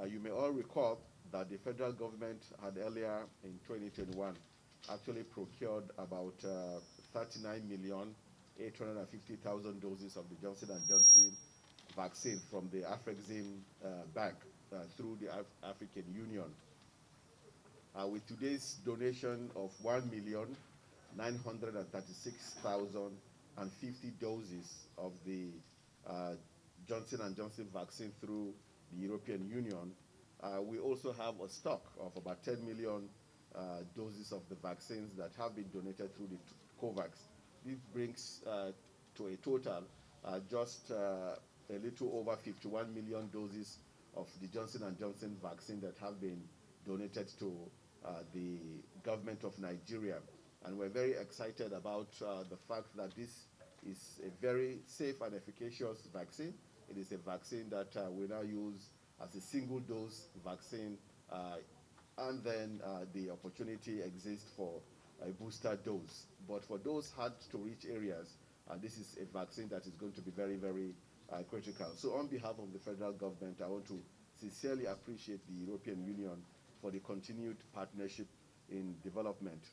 You may all recall that the federal government had earlier in 2021 actually procured about 39,850,000 doses of the Johnson & Johnson vaccine from the Afrexim Bank through the African Union. With today's donation of 1,936,050 doses of the Johnson & Johnson vaccine through the European Union, we also have a stock of about 10 million doses of the vaccines that have been donated through the COVAX. This brings to a total just a little over 51 million doses of the Johnson & Johnson vaccine that have been donated to the government of Nigeria. And we're very excited about the fact that this is a very safe and efficacious vaccine. It is a vaccine that we now use as a single dose vaccine, and then the opportunity exists for a booster dose. But for those hard to reach areas, this is a vaccine that is going to be very, very critical. So on behalf of the federal government, I want to sincerely appreciate the European Union for the continued partnership in development.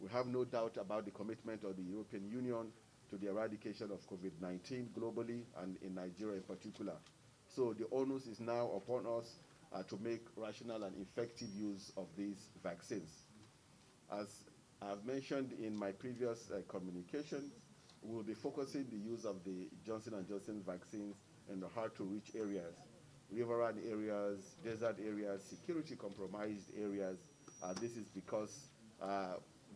We have no doubt about the commitment of the European Union to the eradication of COVID-19 globally and in Nigeria in particular. So the onus is now upon us to make rational and effective use of these vaccines. As I've mentioned in my previous communication, we'll be focusing the use of the Johnson & Johnson vaccines in the hard-to-reach areas, riverine areas, desert areas, security-compromised areas. This is because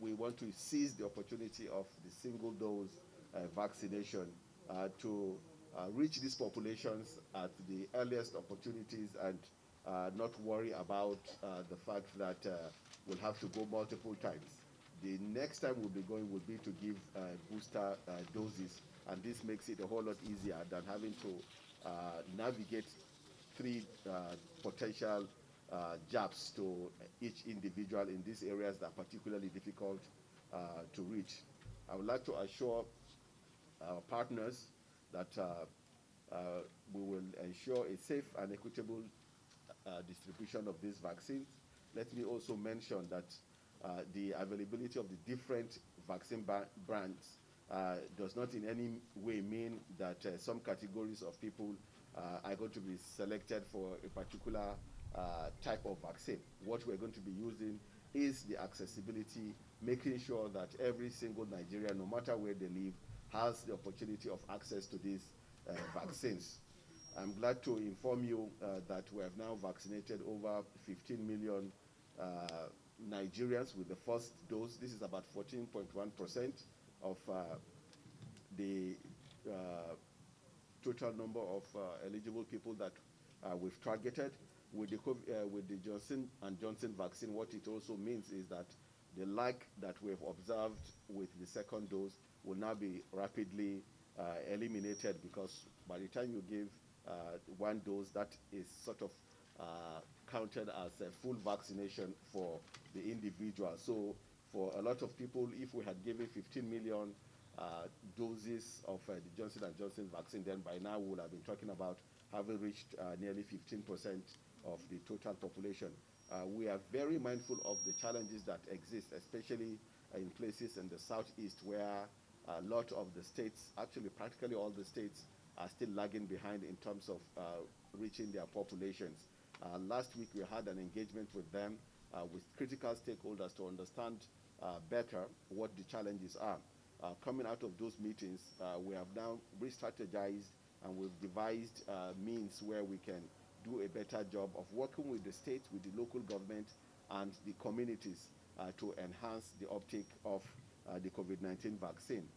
we want to seize the opportunity of the single-dose vaccination to reach these populations at the earliest opportunities and not worry about the fact that we'll have to go multiple times. The next time we'll be going would be to give booster doses, and this makes it a whole lot easier than having to navigate 3 potential jabs to each individual in these areas that are particularly difficult to reach. I would like to assure our partners that we will ensure a safe and equitable distribution of these vaccines. Let me also mention that the availability of the different vaccine brands does not in any way mean that some categories of people are going to be selected for a particular type of vaccine. What we're going to be using is the accessibility, making sure that every single Nigerian, no matter where they live, has the opportunity of access to these vaccines. I'm glad to inform you that we have now vaccinated over 15 million Nigerians with the first dose. This is about 14.1% of the total number of eligible people that we've targeted. With the Johnson & Johnson vaccine, what it also means is that the lag that we've observed with the second dose will now be rapidly eliminated, because by the time you give 1 dose, that is sort of counted as a full vaccination for the individual. So for a lot of people, if we had given 15 million doses of the Johnson & Johnson vaccine, then by now we would have been talking about having reached nearly 15% of the total population. We are very mindful of the challenges that exist, especially in places in the southeast where a lot of the states, actually practically all the states, are still lagging behind in terms of reaching their populations. Last week we had an engagement with them, with critical stakeholders, to understand better what the challenges are. Coming out of those meetings, we have now re-strategized and we've devised means where we can do a better job of working with the states, with the local government and the communities to enhance the uptake of the COVID-19 vaccine.